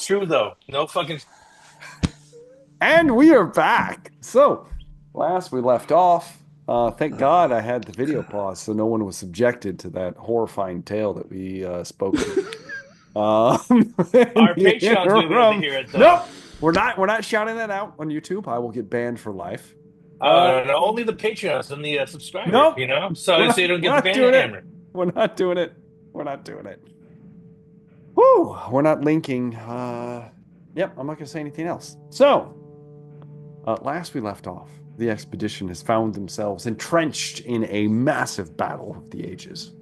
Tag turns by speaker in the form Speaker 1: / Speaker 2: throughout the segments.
Speaker 1: true though. No fucking.
Speaker 2: And we are back. So, last we left off, thank God I had the video pause so no one was subjected to that horrifying tale that we spoke of. In
Speaker 1: Our
Speaker 2: the
Speaker 1: Patreons will be able to
Speaker 2: interim,
Speaker 1: hear it though.
Speaker 2: nope, we're not shouting that out on YouTube. I will get banned for life.
Speaker 1: No, no, only the Patreons and the subscriber.
Speaker 2: Nope,
Speaker 1: So so you don't
Speaker 2: we're
Speaker 1: get the
Speaker 2: not
Speaker 1: banana
Speaker 2: doing it.
Speaker 1: hammer.
Speaker 2: We're not doing it. We're not doing it. Whoo, we're not linking. Yep, I'm not gonna say anything else. So. Last we left off, the expedition has found themselves entrenched in a massive battle of the ages.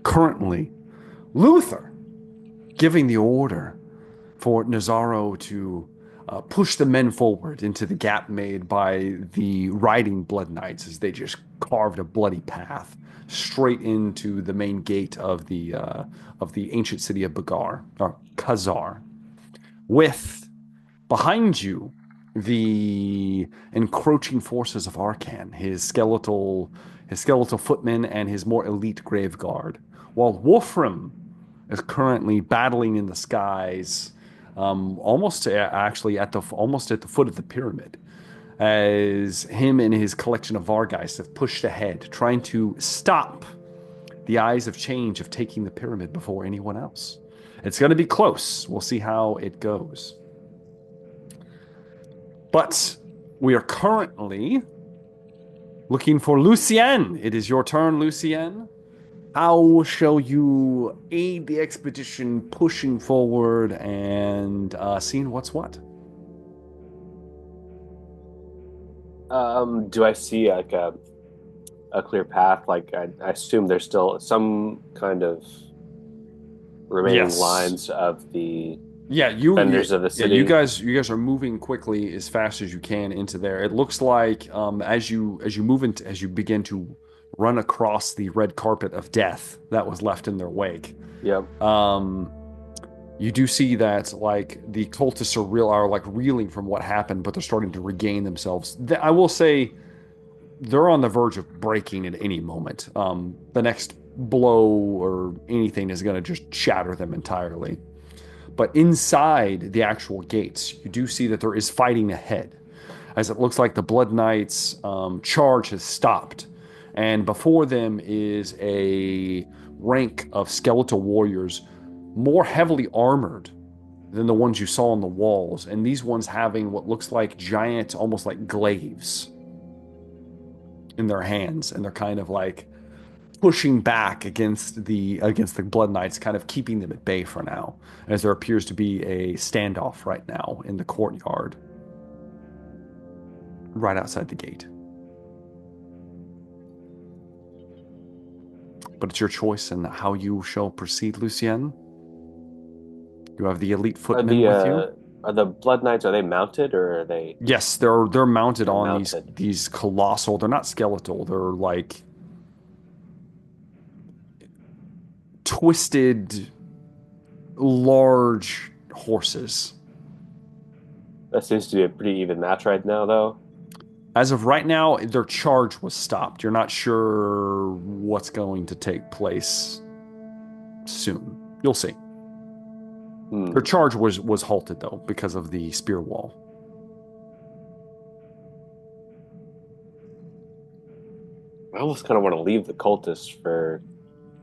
Speaker 2: Currently, Luther giving the order for Nazaro to push the men forward into the gap made by the riding Blood Knights as they just carved a bloody path straight into the main gate of the ancient city of Bagar or Khazar, with behind you the encroaching forces of Arkan, his skeletal footmen and his more elite grave guard, while Wolfram is currently battling in the skies, almost at the foot of the pyramid, as him and his collection of Vargeist have pushed ahead, trying to stop the Eyes of Change of taking the pyramid before anyone else. It's going to be close. We'll see how it goes. But we are currently looking for Lucien. It is your turn, Lucien. How shall you aid the expedition pushing forward and seeing what's what?
Speaker 3: Do I see like a clear path? Like I assume there's still some kind of remaining
Speaker 2: Yes.
Speaker 3: lines of the
Speaker 2: Yeah,
Speaker 3: defenders of the
Speaker 2: yeah, you
Speaker 3: city.
Speaker 2: guys you guys are moving quickly as fast as you can into there. It looks like as you move into as you begin to run across the red carpet of death that was left in their wake.
Speaker 3: Yep.
Speaker 2: Um you do see that like the cultists are like reeling from what happened, but they're starting to regain themselves. I will say they're on the verge of breaking at any moment. The next blow or anything is going to just shatter them entirely. But inside the actual gates, you do see that there is fighting ahead, as it looks like the Blood Knights' charge has stopped. And before them is a rank of skeletal warriors, more heavily armored than the ones you saw on the walls. And these ones having what looks like giant, almost like glaives in their hands. And they're kind of like pushing back against the Blood Knights, kind of keeping them at bay for now, as there appears to be a standoff right now in the courtyard, right outside the gate. But it's your choice in how you shall proceed, Lucien. You have the elite
Speaker 3: Are
Speaker 2: footmen
Speaker 3: the
Speaker 2: with you.
Speaker 3: are the Blood Knights, are they mounted or are they
Speaker 2: Yes, they're mounted
Speaker 3: they're
Speaker 2: on
Speaker 3: mounted?
Speaker 2: these colossal. They're not skeletal. They're like twisted, large horses.
Speaker 3: That seems to be a pretty even match right now, though.
Speaker 2: As of right now, their charge was stopped. You're not sure what's going to take place soon. You'll see. Their
Speaker 3: Hmm.
Speaker 2: charge was halted though because of the spear wall.
Speaker 3: I almost kind of want to leave the cultists for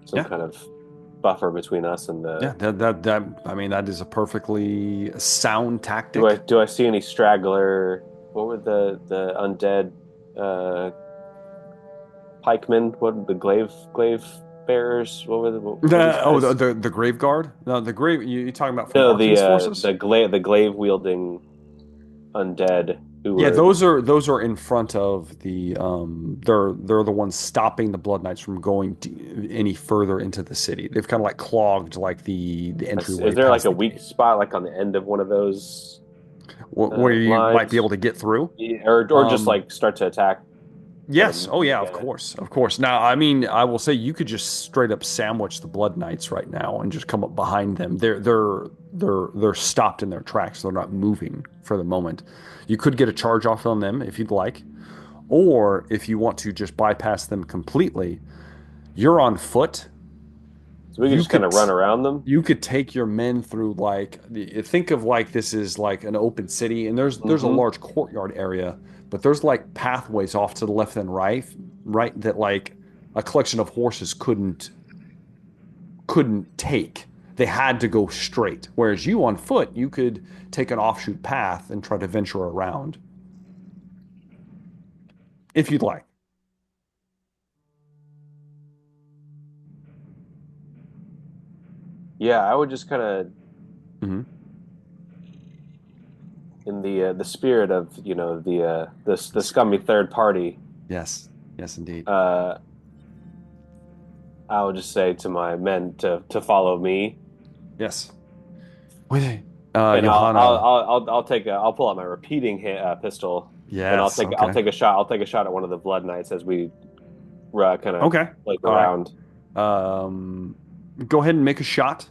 Speaker 3: some
Speaker 2: Yeah,
Speaker 3: kind of buffer between us and
Speaker 2: yeah.
Speaker 3: the.
Speaker 2: That I mean that is a perfectly sound
Speaker 3: Do I
Speaker 2: tactic.
Speaker 3: do I see any straggler? What were the undead uh pikemen? What the glaive bearers? What were these
Speaker 2: The, oh,
Speaker 3: guys?
Speaker 2: the grave guard. No, the grave. You talking about from
Speaker 3: No,
Speaker 2: Arkin's forces?
Speaker 3: the glaive wielding undead who
Speaker 2: Yeah,
Speaker 3: were
Speaker 2: those are in front of the they're the ones stopping the Blood Knights from going any further into the city. They've kind of like clogged like the
Speaker 3: is
Speaker 2: entryway
Speaker 3: there like
Speaker 2: past
Speaker 3: a
Speaker 2: the
Speaker 3: weak
Speaker 2: gate
Speaker 3: spot like on the end of one of those
Speaker 2: where you might be able
Speaker 3: lines?
Speaker 2: to get through.
Speaker 3: Yeah, or just
Speaker 2: Um
Speaker 3: like start to attack kind
Speaker 2: yes,
Speaker 3: of
Speaker 2: oh yeah, of
Speaker 3: yeah.
Speaker 2: course. Of course. Now, I mean, I will say you could just straight up sandwich the Blood Knights right now and just come up behind them. They're stopped in their tracks. They're not moving for the moment. You could get a charge off on them if you'd like. Or if you want to just bypass them completely, you're on foot.
Speaker 3: So we could just kind of run around them.
Speaker 2: You could take your men through think of like this is like an open city, and there's a large courtyard area, but there's like pathways off to the left and right that like a collection of horses couldn't take. They had to go straight. Whereas you on foot, you could take an offshoot path and try to venture around. If you'd like.
Speaker 3: Yeah, I would just kind of,
Speaker 2: Mm-hmm.
Speaker 3: in the spirit of the scummy third party.
Speaker 2: Yes, yes, indeed.
Speaker 3: I would just say to my men to follow me.
Speaker 2: Yes. Wait,
Speaker 3: And
Speaker 2: Johanna.
Speaker 3: I'll pull out my repeating pistol.
Speaker 2: Yes.
Speaker 3: And I'll take a shot. I'll take a shot at one of the Blood Knights as we kind of like around.
Speaker 2: Right. Go ahead and make a shot.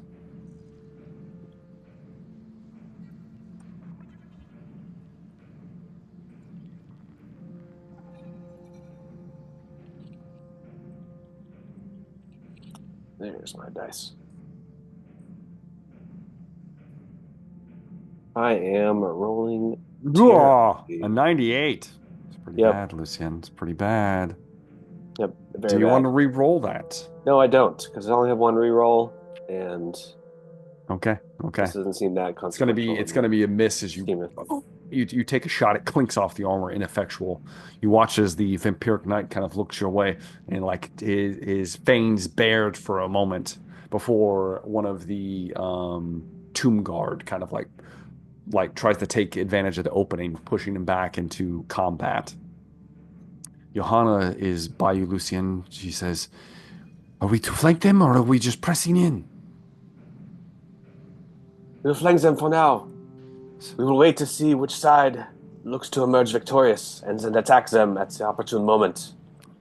Speaker 3: There's my dice. I am rolling
Speaker 2: A 98. It's pretty
Speaker 3: Yep.
Speaker 2: bad, Lucien. It's pretty bad.
Speaker 3: Yep.
Speaker 2: Do you want to re-roll that?
Speaker 3: No, I don't, because I only have one re-roll, and
Speaker 2: Okay.
Speaker 3: this doesn't seem that consequential.
Speaker 2: It's gonna be a miss as you take a shot. It clinks off the armor, ineffectual. You watch as the vampiric knight kind of looks your way, and like his fangs bared for a moment before one of the tomb guard kind of like tries to take advantage of the opening, pushing him back into combat. Johanna is by you, Lucien. She says, "Are we to flank them, or are we just pressing in?"
Speaker 3: We'll flank them for now. We will wait to see which side looks to emerge victorious, and then attack them at the opportune moment.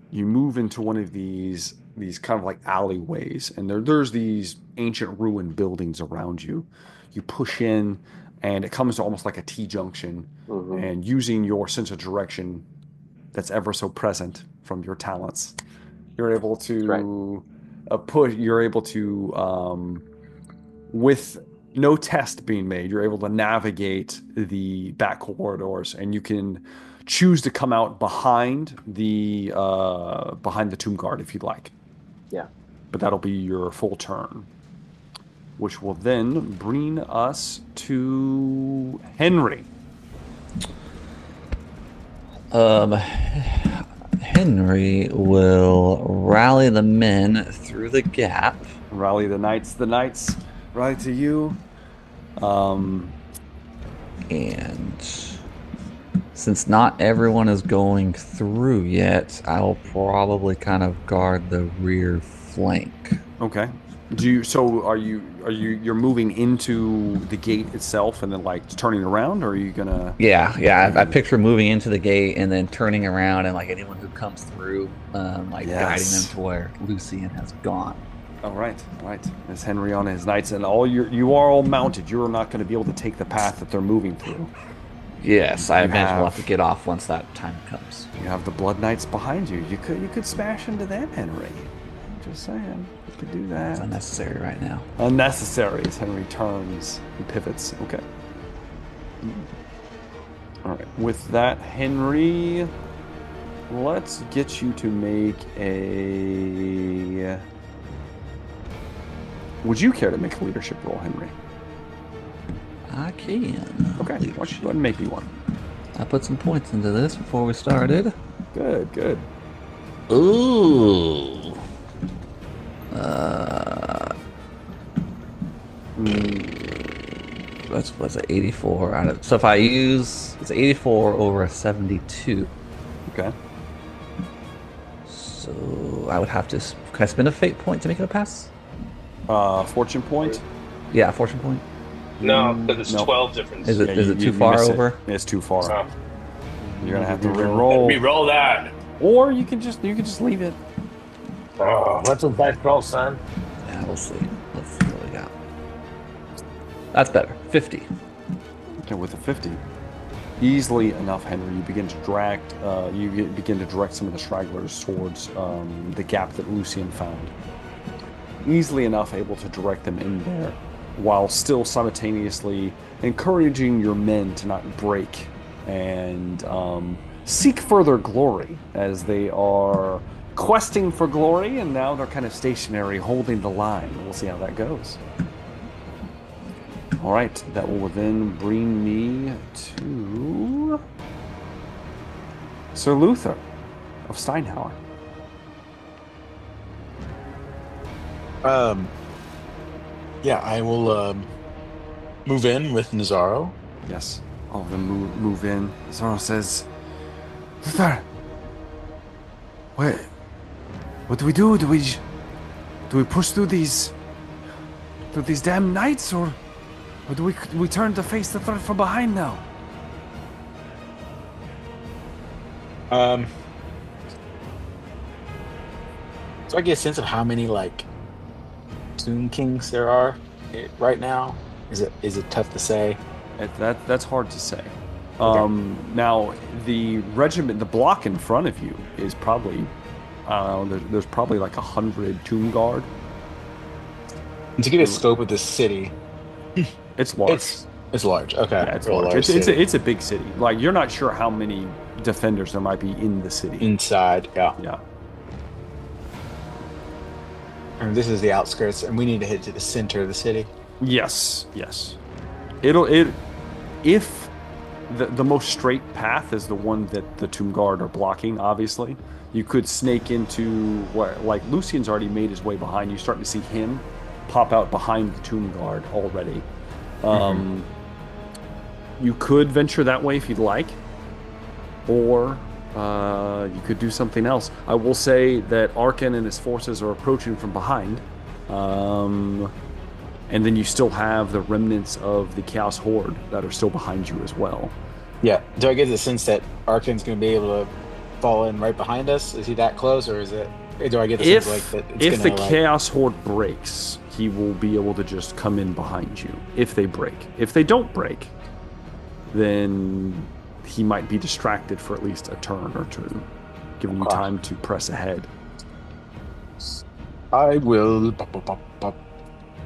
Speaker 2: You move into one of these kind of like alleyways, and there's these ancient ruined buildings around you. You push in, and it comes to almost like a T-junction.
Speaker 3: Mm-hmm.
Speaker 2: And using your sense of direction that's ever so present from your talents, you're able to push. You're able to, with no test being made, you're able to navigate the back corridors, and you can choose to come out behind the tomb guard if you'd like.
Speaker 3: Yeah.
Speaker 2: But that'll be your full turn, which will then bring us to Henry.
Speaker 4: Henry will rally the men through the gap.
Speaker 2: Rally the knights. The knights rally to you.
Speaker 4: And since not everyone is going through yet, I will probably kind of guard the rear flank.
Speaker 2: Okay. You're moving into the gate itself and then like turning around, or are you gonna?
Speaker 4: Yeah. I picture moving into the gate and then turning around, and like anyone who comes through, guiding them to where Lucien has gone.
Speaker 2: All right. As Henry on his knights, and you are all mounted. You're not going to be able to take the path that they're moving through.
Speaker 4: Yes, I imagine we'll have to get off once that time comes.
Speaker 2: You have the Blood Knights behind you. You could smash into them, Henry. Just saying, you could do that.
Speaker 4: It's unnecessary right now.
Speaker 2: Unnecessary as Henry turns and pivots. Okay. All right. With that, Henry, let's get you to make a. Would you care to make a leadership roll, Henry?
Speaker 4: I can.
Speaker 2: Okay. Why don't you go ahead and make me one?
Speaker 4: I put some points into this before we started.
Speaker 2: Good.
Speaker 4: Ooh. What's it? 84 out of. So if I use, it's 84 over a 72.
Speaker 2: Okay.
Speaker 4: So I would have to. Can I spend a fate point to make it a pass?
Speaker 2: Fortune point.
Speaker 4: Yeah, fortune point.
Speaker 1: No, because it's 12 difference.
Speaker 4: Is it too far over?
Speaker 2: It's too far.
Speaker 1: Oh.
Speaker 2: You're gonna have to re-roll.
Speaker 1: Re-roll that.
Speaker 2: Or you can just leave it.
Speaker 1: Oh, let's a dice roll, son.
Speaker 4: Yeah, we'll see. Let's see what we got. That's better. 50.
Speaker 2: Okay, with a 50, easily enough, Henry, you begin to direct some of the stragglers towards the gap that Lucien found. easily enough able to direct them in there while still simultaneously encouraging your men to not break and seek further glory as they are questing for glory, and now they're kind of stationary, holding the line. We'll see how that goes. All right, that will then bring me to Sir Luther of Steinhauer.
Speaker 5: Yeah, I will move in with Nazaro.
Speaker 2: Yes, all of them move in. Zoro says, Luther, what do we do? Do we push through these damn knights, or do we turn to face the threat from behind now?
Speaker 5: So I get a sense of how many like Tomb Kings there are right now. Is it tough to say?
Speaker 2: That's hard to say.
Speaker 5: Okay.
Speaker 2: Now the regiment, the block in front of you is probably, there's probably like 100 Tomb Guard.
Speaker 5: And to get a scope of this city,
Speaker 2: It's large.
Speaker 5: it's large. Okay,
Speaker 2: Yeah, it's
Speaker 5: real
Speaker 2: large.
Speaker 5: city.
Speaker 2: It's a big city. Like, you're not sure how many defenders there might be in the city.
Speaker 5: Inside. Yeah.
Speaker 2: Yeah.
Speaker 5: And this is the outskirts, and we need to head to the center of the city.
Speaker 2: Yes. If the most straight path is the one that the Tomb Guard are blocking, obviously, you could snake into what, like, Lucian's already made his way behind. You're starting to see him pop out behind the Tomb Guard already. You could venture that way if you'd like, or you could do something else. I will say that Arkan and his forces are approaching from behind, and then you still have the remnants of the Chaos Horde that are still behind you as well.
Speaker 5: Yeah. Do I get the sense that Arkan's going to be able to fall in right behind us? Is he that close, or do I get the sense like that?
Speaker 2: If the Chaos Horde breaks, he will be able to just come in behind you. If they break, if they don't break, then he might be distracted for at least a turn or two, giving you time to press ahead.
Speaker 5: I will.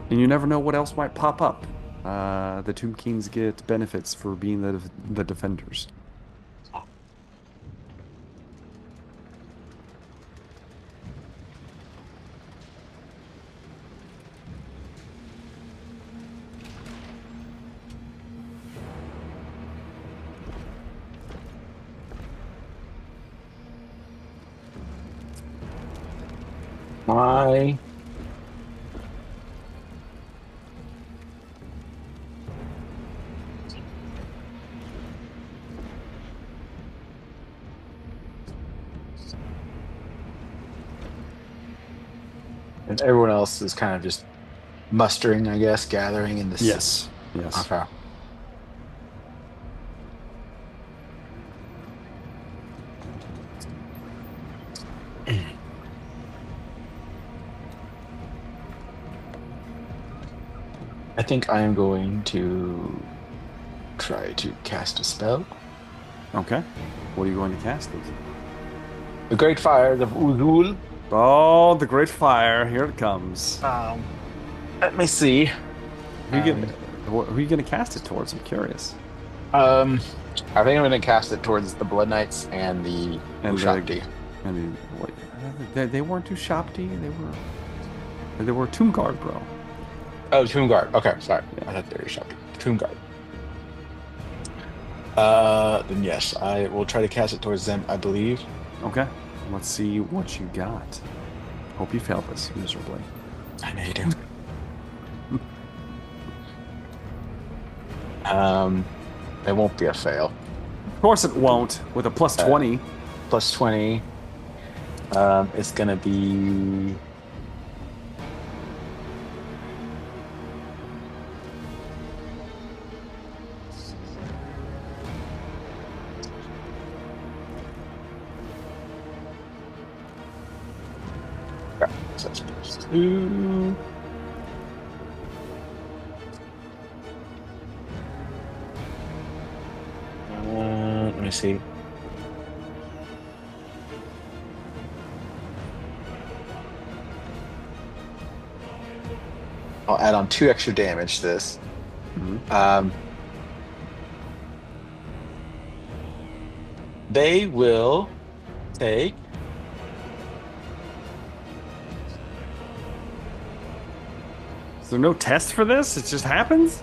Speaker 2: And you never know what else might pop up. The Tomb Kings get benefits for being the defenders.
Speaker 5: I and everyone else is kind of just mustering, I guess, gathering in this.
Speaker 2: Yes.
Speaker 5: Okay. I think I am going to try to cast a spell.
Speaker 2: Okay. What are you going to cast?
Speaker 5: The Great Fire of Uzul.
Speaker 2: Oh, the Great Fire! Here it comes.
Speaker 5: Let me see.
Speaker 2: Who are you gonna cast it towards? I'm curious.
Speaker 5: I think I'm going to cast it towards the Blood Knights and the Ushakti.
Speaker 2: They weren't Ushakti. They were Tomb Guard, bro.
Speaker 5: Oh, Tomb Guard. Okay, sorry.
Speaker 2: Yeah.
Speaker 5: I thought they were Ushakti. Tomb Guard. Then yes, I will try to cast it towards them, I believe.
Speaker 2: Okay. Let's see what you got. Hope you failed this miserably.
Speaker 5: I know you do. It won't be a fail.
Speaker 2: Of course it won't. With a plus 20.
Speaker 5: Plus 20. It's gonna be. So that's plus 2. Let me see. I'll add on 2 extra damage to this.
Speaker 2: Mhm.
Speaker 5: They will take.
Speaker 2: Is there no test for this? It just happens?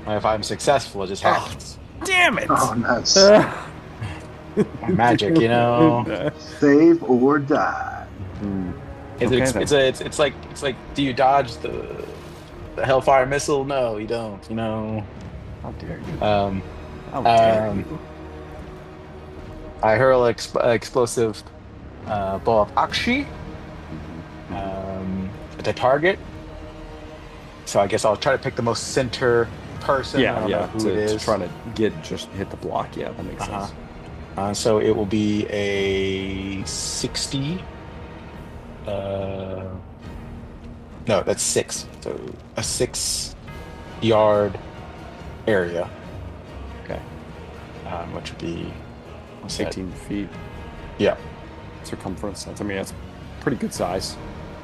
Speaker 5: If I'm successful, it just happens.
Speaker 2: Damn it!
Speaker 6: Oh, nice.
Speaker 5: Magic, you know.
Speaker 6: Save or die.
Speaker 2: Okay,
Speaker 5: It's like, do you dodge the Hellfire missile? No, you don't. You know.
Speaker 2: How dare you?
Speaker 5: How
Speaker 2: dare you?
Speaker 5: I hurl explosive ball of Akshi at the target. So I guess I'll try to pick the most center person. I don't know who it is.
Speaker 2: To try to just hit the block. Yeah, that makes sense.
Speaker 5: So it will be a 60. No, that's 6. So a 6-yard area.
Speaker 2: Okay.
Speaker 5: Which would be
Speaker 2: 18 feet
Speaker 5: Yeah.
Speaker 2: circumference. That's pretty good size.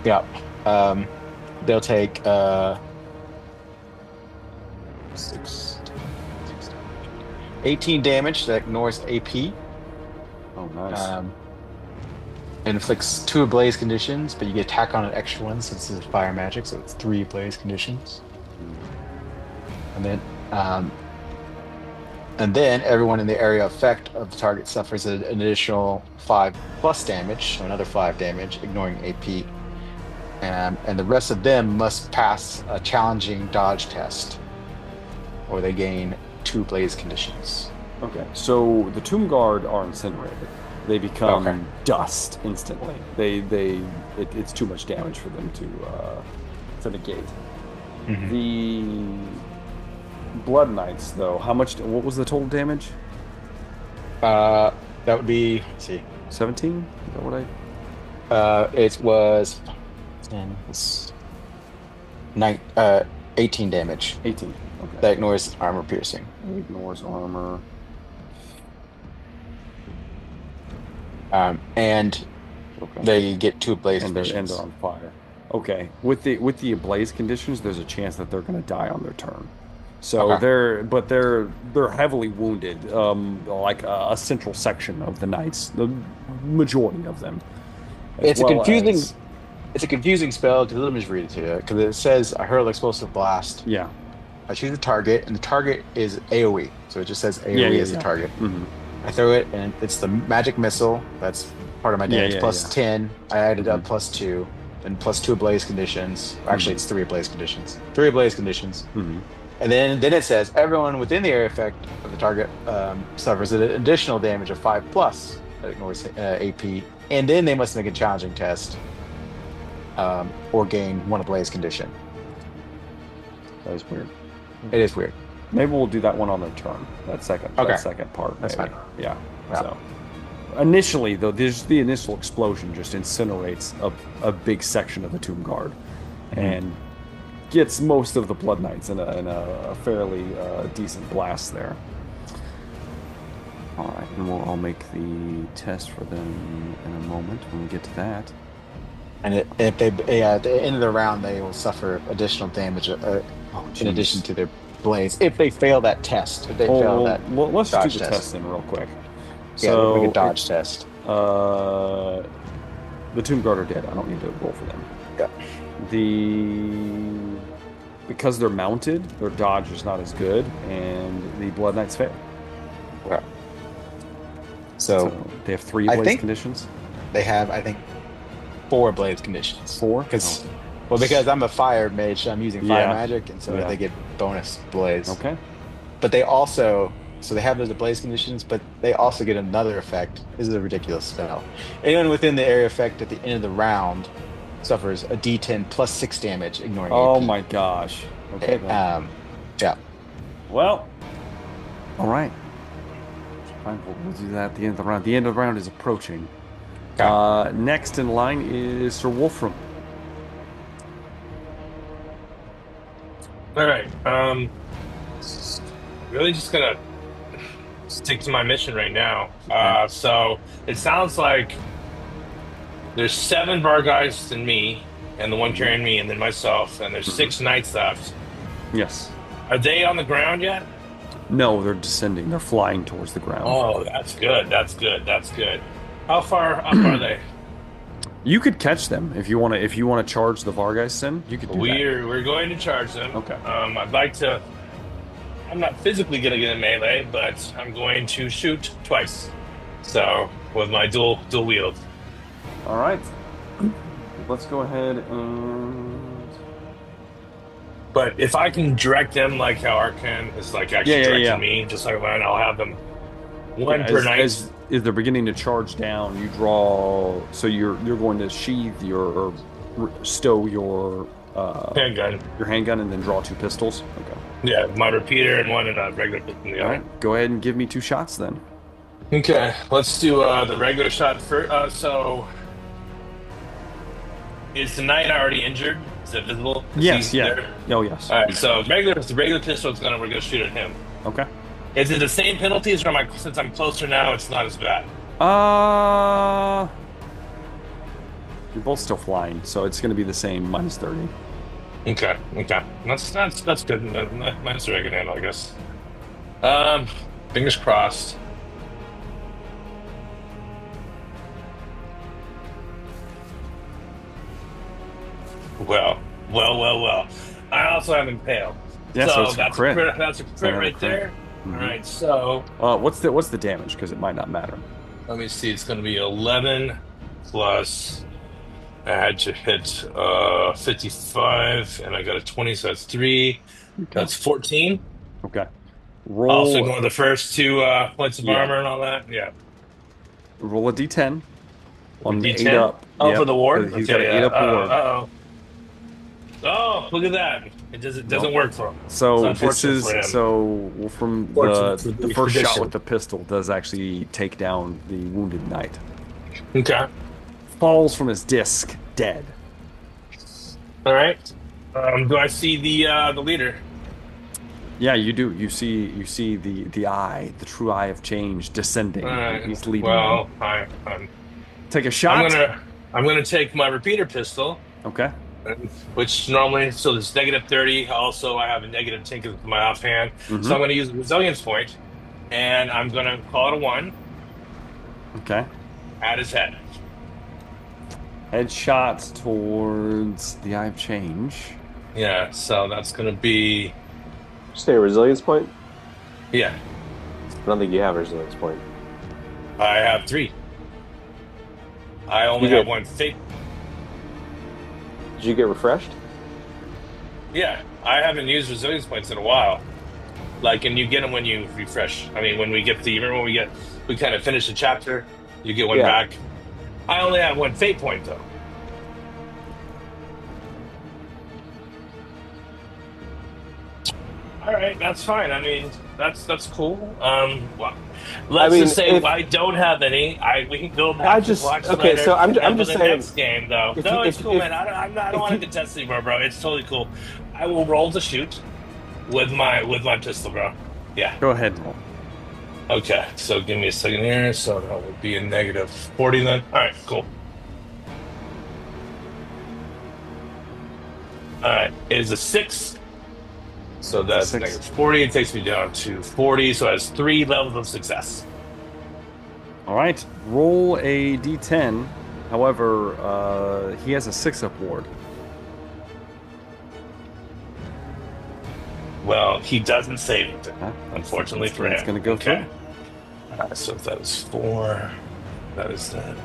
Speaker 5: Yeah. They'll take 18 damage that ignores AP.
Speaker 2: Oh, nice.
Speaker 5: Inflicts 2 ablaze conditions, but you get attack on an extra one since it's fire magic, so it's 3 ablaze conditions. And then everyone in the area effect of the target suffers an additional 5 plus damage, so another 5 damage, ignoring AP. And the rest of them must pass a challenging dodge test, or they gain 2 blaze conditions.
Speaker 2: Okay, so the Tomb Guard are incinerated. They become dust instantly. It's too much damage for them to negate.
Speaker 5: Mm-hmm.
Speaker 2: The Blood Knights, though, what was the total damage?
Speaker 5: That would be, let's see,
Speaker 2: 17? Is that what
Speaker 5: it was 10, 18 damage.
Speaker 2: 18. Okay.
Speaker 5: That ignores armor piercing.
Speaker 2: Ignores armor.
Speaker 5: And they get 2 ablaze conditions.
Speaker 2: And they're on fire. Okay. With the ablaze conditions, there's a chance that they're going to die on their turn. So they're heavily wounded, like a central section of the knights, the majority of them.
Speaker 5: It's a confusing spell because let me just read it to you. Because it says I hurl explosive blast.
Speaker 2: Yeah.
Speaker 5: I choose a target, and the target is AOE, so it just says AOE as a target.
Speaker 2: Mm-hmm.
Speaker 5: I throw it, and it's the magic missile. That's part of my damage. Plus 10. I added up plus 2, and plus 2 ablaze conditions. Actually, it's 3 ablaze conditions. 3 ablaze conditions.
Speaker 2: Mm-hmm.
Speaker 5: And then it says everyone within the area effect of the target suffers an additional damage of 5 plus that ignores AP, and then they must make a challenging test or gain 1 ablaze condition.
Speaker 2: That is weird.
Speaker 5: It is weird.
Speaker 2: Maybe we'll do that one on their turn. That second part.
Speaker 5: That's
Speaker 2: maybe.
Speaker 5: fine.
Speaker 2: Yeah. So initially, though, there's the initial explosion just incinerates a big section of the Tomb Guard, and gets most of the Blood Knights in a fairly decent blast there. All right, and I'll make the test for them in a moment when we get to that.
Speaker 5: And if they at the end of the round, they will suffer additional damage in addition to their blades if they fail that test. If they fail that,
Speaker 2: let's do the
Speaker 5: test.
Speaker 2: test then real quick.
Speaker 5: So make a dodge test.
Speaker 2: The Tomb Guard are dead. I don't need to roll for them.
Speaker 5: Yeah.
Speaker 2: Because they're mounted, their dodge is not as good, and the Blood Knights fail.
Speaker 5: Okay. So
Speaker 2: they have 3 blaze conditions.
Speaker 5: They have, I think, 4 blaze conditions.
Speaker 2: 4?
Speaker 5: Because I'm a fire mage, so I'm using fire magic, and so they get bonus blaze.
Speaker 2: Okay.
Speaker 5: But they also, so they have those blaze conditions, but they also get another effect. This is a ridiculous spell. Anyone within the area effect at the end of the round suffers a D10 plus 6 damage, ignoring
Speaker 2: Oh
Speaker 5: AP.
Speaker 2: my gosh. Okay. Then.
Speaker 5: Yeah.
Speaker 2: Well. All right. Fine. We'll do that at the end of the round. The end of the round is approaching. Okay. Next in line is Sir Wolfram.
Speaker 1: All right. Really just gonna stick to my mission right now. So it sounds like there's 7 Vargeists and me, and the one carrying me, and then myself, and there's 6 knights left.
Speaker 2: Yes.
Speaker 1: Are they on the ground yet?
Speaker 2: No, they're descending. They're flying towards the ground.
Speaker 1: Oh, that's good. That's good. That's good. How far up are they?
Speaker 2: You could catch them if you want to. If you want to charge the Vargeisen, you could do that.
Speaker 1: We're going to charge them.
Speaker 2: Okay.
Speaker 1: I'd like to. I'm not physically going to get in melee, but I'm going to shoot twice. So with my dual wield.
Speaker 2: All right. Let's go ahead and.
Speaker 1: But if I can direct them like how Arcan is like actually directing me, just like when I'll have them one per night.
Speaker 2: As they're beginning to charge down, you draw. So you're going to sheathe or stow your
Speaker 1: handgun.
Speaker 2: Your handgun, and then draw 2 pistols. Okay.
Speaker 1: Yeah, my repeater and one and a regular pistol in the
Speaker 2: All
Speaker 1: other.
Speaker 2: right. Go ahead and give me 2 shots then.
Speaker 1: Okay, let's do the regular shot first. So, is the knight already injured? Is it visible?
Speaker 2: Yes. Yeah.
Speaker 1: There?
Speaker 2: Oh yes.
Speaker 1: All right. So the regular pistol is we're gonna shoot at him.
Speaker 2: Okay.
Speaker 1: Is it the same penalties, or since I'm closer now, it's not as bad?
Speaker 2: You're both still flying, so it's going to be the same -30.
Speaker 1: Okay. That's good. Minus the regular handle, I guess. Fingers crossed. Well. I also have impale.
Speaker 2: Yeah, so it's
Speaker 1: that's
Speaker 2: a crit.
Speaker 1: That's a crit right there.
Speaker 2: Mm-hmm.
Speaker 1: All right, so
Speaker 2: what's the damage? Because it might not matter.
Speaker 1: let me see. It's going to be 11 plus. I had to hit 55, and I got a 20, so that's 3.
Speaker 2: Okay.
Speaker 1: That's 14.
Speaker 2: Okay. Roll.
Speaker 1: Also ignore the first 2 points of armor and all that. Yeah.
Speaker 2: Roll a d10 on the
Speaker 1: D10?
Speaker 2: 8 up.
Speaker 1: Oh, for the ward?
Speaker 2: He's got an 8 up ward.
Speaker 1: Oh, look at that! It doesn't work for him.
Speaker 2: So this is
Speaker 1: for him.
Speaker 2: from the first shot with the pistol does actually take down the wounded knight.
Speaker 1: Okay.
Speaker 2: Falls from his disc, dead.
Speaker 1: All right. Do I see the leader?
Speaker 2: Yeah, you do. You see the eye, the true eye of change descending. He's leading.
Speaker 1: Well,
Speaker 2: take a shot.
Speaker 1: I'm gonna take my repeater pistol.
Speaker 2: Okay.
Speaker 1: Which normally, so there's -30. Also, I have a -10 because of my offhand.
Speaker 2: Mm-hmm.
Speaker 1: So I'm gonna use a resilience point, and I'm gonna call it a 1.
Speaker 2: Okay.
Speaker 1: At his head.
Speaker 2: Headshot towards the eye of change.
Speaker 1: Yeah. So that's gonna be.
Speaker 3: Say a resilience point?
Speaker 1: Yeah.
Speaker 3: I don't think you have a resilience point.
Speaker 1: I have 3. I only have 1 fate.
Speaker 3: Did you get refreshed?
Speaker 1: Yeah, I haven't used resilience points in a while. And you get them when you refresh. I mean, when we get remember when we kind of finish the chapter, you get 1 back. I only have 1 fate point though. All right, that's fine. I mean, that's cool. Well, let's just say I don't have any. We can go back and watch later.
Speaker 3: So I'm just saying.
Speaker 1: Next game though. It's cool, man. I don't want to contest anymore, bro. It's totally cool. I will roll to shoot with my pistol, bro. Yeah.
Speaker 2: Go ahead.
Speaker 1: Okay, so give me a second here. So that would be a -40 then. All right, cool. All right, it is a 6. So that's -40. It takes me down to 40. So it has 3 levels of success.
Speaker 2: All right. Roll a d10. However, he has a 6-up ward.
Speaker 1: Well, he doesn't save it, unfortunately for him.
Speaker 2: It's going to go through.
Speaker 1: So if that is 4, that is that.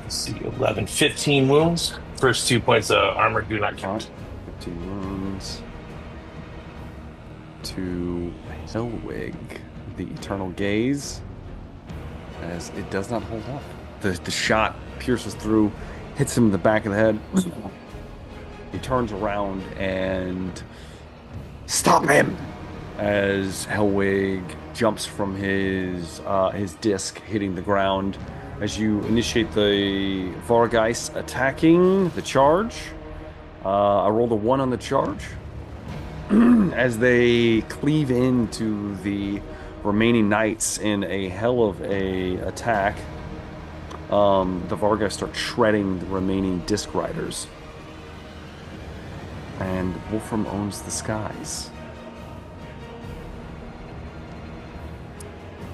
Speaker 1: Let's see, 11, 15 wounds. First 2 points of armor do not count.
Speaker 2: 15 wounds. To Hellwig, the Eternal Gaze, as it does not hold up. The shot pierces through, hits him in the back of the head. He turns around and stop him as Hellwig jumps from his disc, hitting the ground. As you initiate the Vargeist attacking the charge, I rolled a 1 on the charge. As they cleave into the remaining knights in a hell of a attack, the Vargas start shredding the remaining disc riders. and Wolfram owns the skies.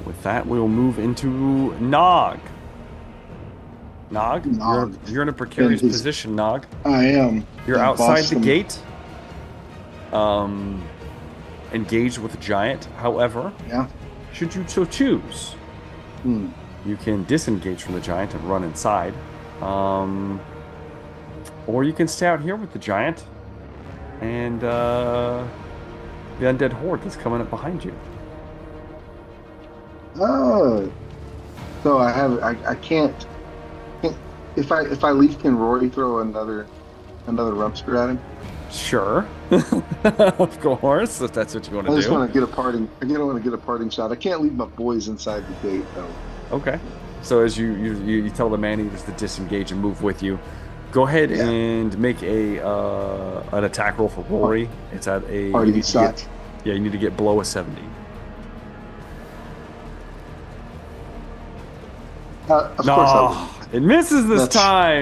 Speaker 2: With that, we'll move into Nog. Nog,
Speaker 6: Nog.
Speaker 2: you're in a precarious
Speaker 6: And his-
Speaker 2: position, Nog.
Speaker 6: I am.
Speaker 2: You're
Speaker 6: Gonna
Speaker 2: outside
Speaker 6: boss
Speaker 2: the
Speaker 6: them.
Speaker 2: gate, engaged with a giant. However,
Speaker 6: Yeah.
Speaker 2: should you so choose,
Speaker 6: Hmm.
Speaker 2: you can disengage from the giant and run inside. Or you can stay out here with the giant and the undead horde that's coming up behind you.
Speaker 6: Oh. So I can't. If I leave, can Rory throw another rump spear at him?
Speaker 2: Sure. Of course, if that's what you want to
Speaker 6: I
Speaker 2: do.
Speaker 6: just want to get a parting. I want to get a parting shot. I can't leave my boys inside the gate though.
Speaker 2: Okay. So as you tell the man-eaters to disengage and move with you, go ahead
Speaker 6: Yeah.
Speaker 2: and make an attack roll for Rory. It's at a
Speaker 6: Parting shot.
Speaker 2: you need to get below a 70.
Speaker 6: Of course I
Speaker 2: It misses this
Speaker 6: That's-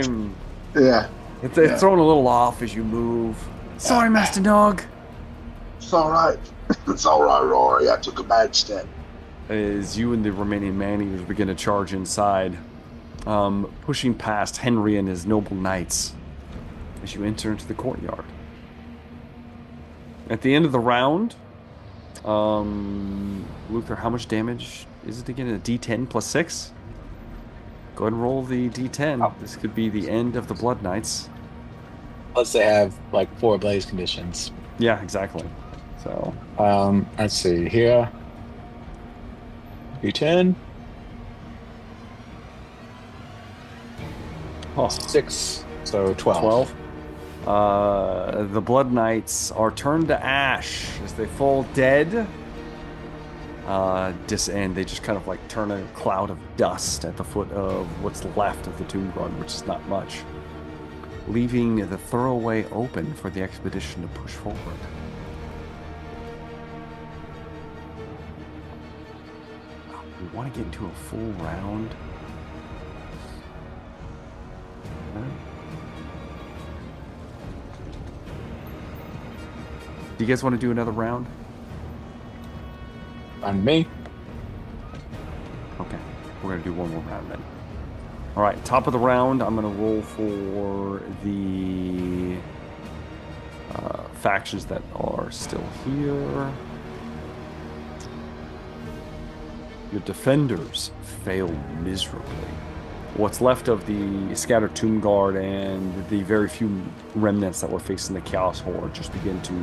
Speaker 2: time.
Speaker 6: will. Yeah.
Speaker 2: It's
Speaker 6: Yeah.
Speaker 2: thrown a little off as you move. Sorry, Master Dog.
Speaker 6: It's all right. It's all right, Rory. I took a bad step.
Speaker 2: As you and the remaining man-eaters begin to charge inside, pushing past Henry and his noble knights as you enter into the courtyard. At the end of the round, Luther, how much damage is it again? A D10 plus 6? Go ahead and roll the D10.
Speaker 5: Oh.
Speaker 2: This could be the end of the Blood Knights.
Speaker 5: Plus, they have like 4 blaze conditions.
Speaker 2: Yeah, exactly. So,
Speaker 5: Let's see here. D10.
Speaker 2: oh,
Speaker 5: 6. So 12.
Speaker 2: 12. The Blood Knights are turned to ash as they fall dead. And they just kind of like turn a cloud of dust at the foot of what's left of the tomb guard, which is not much, leaving the thoroughway open for the expedition to push forward. We want to get into a full round. Do you guys want to do another round?
Speaker 5: On me.
Speaker 2: Okay, we're going to do one more round then. All right, top of the round, I'm going to roll for the factions that are still here. Your defenders failed miserably. What's left of the scattered tomb guard and the very few remnants that were facing the chaos horde just begin to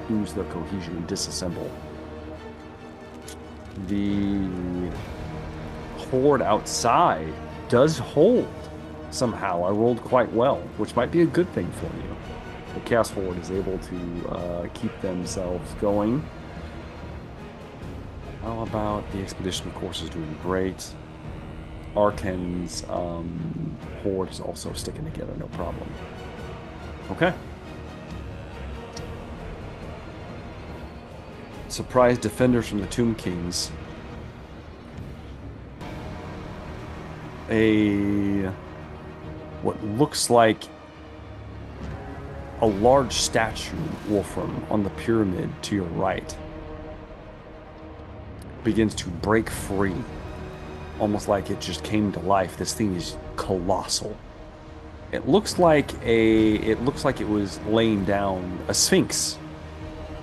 Speaker 2: lose their cohesion and disassemble. The horde outside does hold somehow. I rolled quite well, which might be a good thing for you. The chaos horde is able to keep themselves going. How about the expedition, of course, is doing great. Arkan's horde is also sticking together, no problem. Okay. Surprise defenders from the Tomb Kings. What looks like a large statue, Wolfram, on the pyramid to your right begins to break free, almost like it just came to life. This thing is colossal. It looks like it was laying down a sphinx,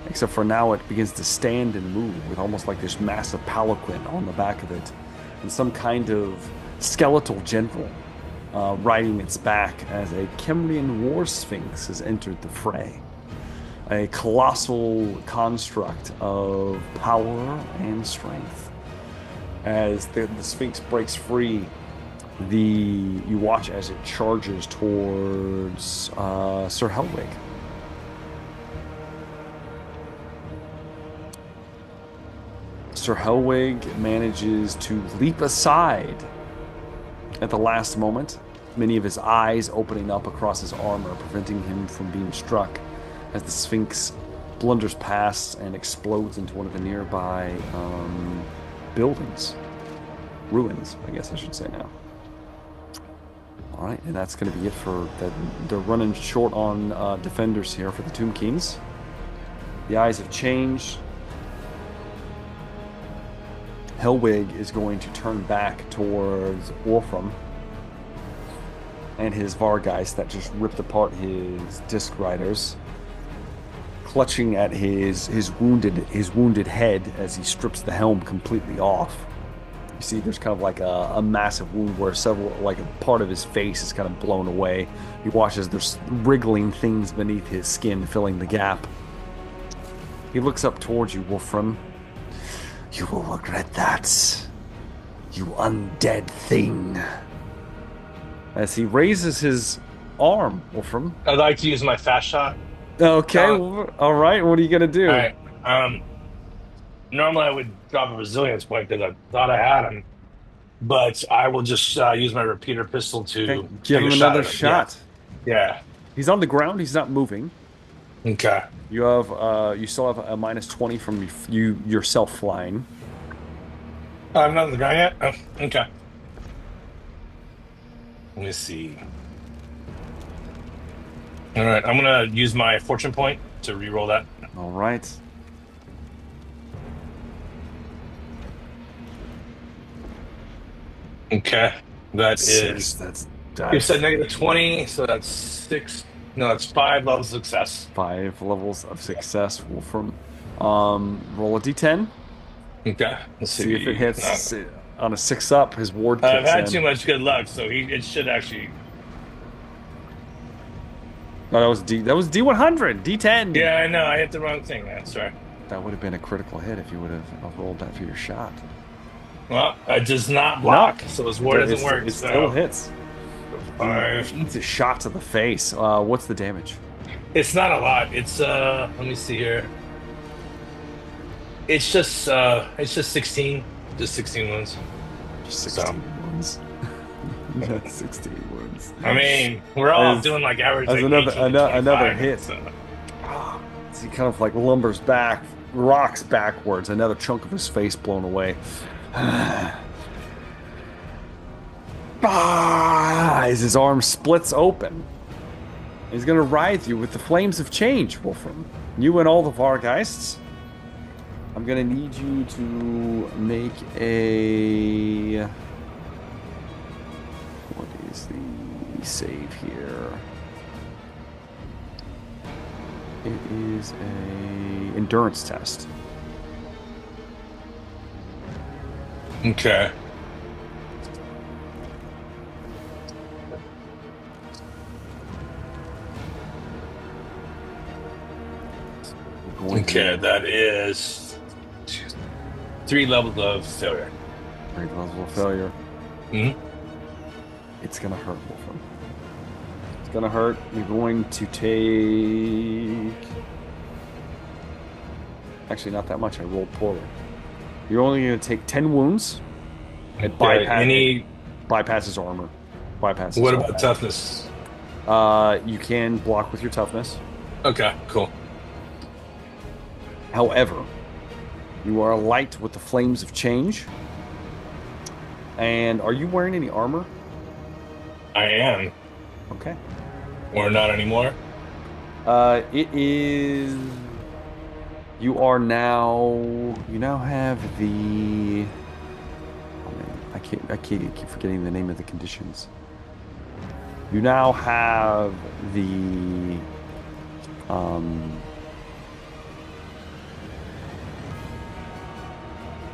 Speaker 2: except for now it begins to stand and move with almost like this massive palanquin on the back of it, and some kind of skeletal general riding its back as a Kemrian war sphinx has entered the fray. A colossal construct of power and strength. As the sphinx breaks free, you watch as it charges towards Sir Helwig. Sir Helwig manages to leap aside at the last moment, many of his eyes opening up across his armor, preventing him from being struck as the Sphinx blunders past and explodes into one of the nearby buildings. Ruins, I guess I should say now. All right, and that's going to be it for that. They're running short on defenders here for the Tomb Kings. The eyes have changed. Helwig is going to turn back towards Wolfram and his Vargeist that just ripped apart his disc riders, clutching at his wounded head as he strips the helm completely off. You see, there's kind of like a massive wound where like a part of his face is kind of blown away. He watches there's wriggling things beneath his skin, filling the gap. He looks up towards you, Wolfram. You will regret that, you undead thing. As he raises his arm, Wolfram.
Speaker 1: I'd like to use my fast shot.
Speaker 2: Okay, all right. What are you gonna do?
Speaker 1: All right. Normally I would drop a resilience point because I thought I had him, but I will just use my repeater pistol to
Speaker 2: give him another shot.
Speaker 1: Yeah.
Speaker 2: He's on the ground. He's not moving.
Speaker 1: Okay.
Speaker 2: You have you still have a -20 from you yourself flying.
Speaker 1: I'm not on the ground yet. Oh, okay. Let me see. All right, I'm gonna use my fortune point to re-roll that.
Speaker 2: All right.
Speaker 1: Okay, that's you said -20, so that's 6. No, that's 5 levels of success.
Speaker 2: 5 levels of success, Wolfram. Roll a d10.
Speaker 1: Okay, let's
Speaker 2: see if it hits. On a 6 up, his ward kicks in.
Speaker 1: I've had too much good luck, so it should actually.
Speaker 2: No, that was D100, D10.
Speaker 1: Yeah, I know. I hit the wrong thing. That's right.
Speaker 2: That would have been a critical hit if you would have rolled that for your shot.
Speaker 1: Well, it does not block, so his ward doesn't work.
Speaker 2: It still hits.
Speaker 1: 5.
Speaker 2: It's a shot to the face. What's the damage?
Speaker 1: It's not a lot. It's let me see here. It's just 16. Just 16 wounds.
Speaker 2: Just 16 wounds. That's 16 wounds.
Speaker 1: I mean, we're all doing like average.
Speaker 2: As
Speaker 1: like
Speaker 2: another hit.
Speaker 1: So.
Speaker 2: As he kind of like lumbers back, rocks backwards. Another chunk of his face blown away. As his arm splits open, he's going to writhe you with the flames of change, Wolfram. You and all the Vargeists. I'm going to need you to make a... What is the save here? It is a endurance test.
Speaker 1: Okay. Okay, that is 3 levels of failure.
Speaker 2: 3 levels of failure.
Speaker 1: Mm-hmm.
Speaker 2: It's gonna hurt, Wolfram. It's gonna hurt. You're going to take... Actually, not that much. I rolled poorly. You're only gonna take 10 wounds. It bypasses armor. Bypasses.
Speaker 1: What about toughness?
Speaker 2: You can block with your toughness.
Speaker 1: Okay, cool.
Speaker 2: However, you are light with the flames of change. And are you wearing any armor?
Speaker 1: I am.
Speaker 2: Okay.
Speaker 1: Or not anymore?
Speaker 2: It is... You now have the... Oh man, I keep forgetting the name of the conditions. You now have the...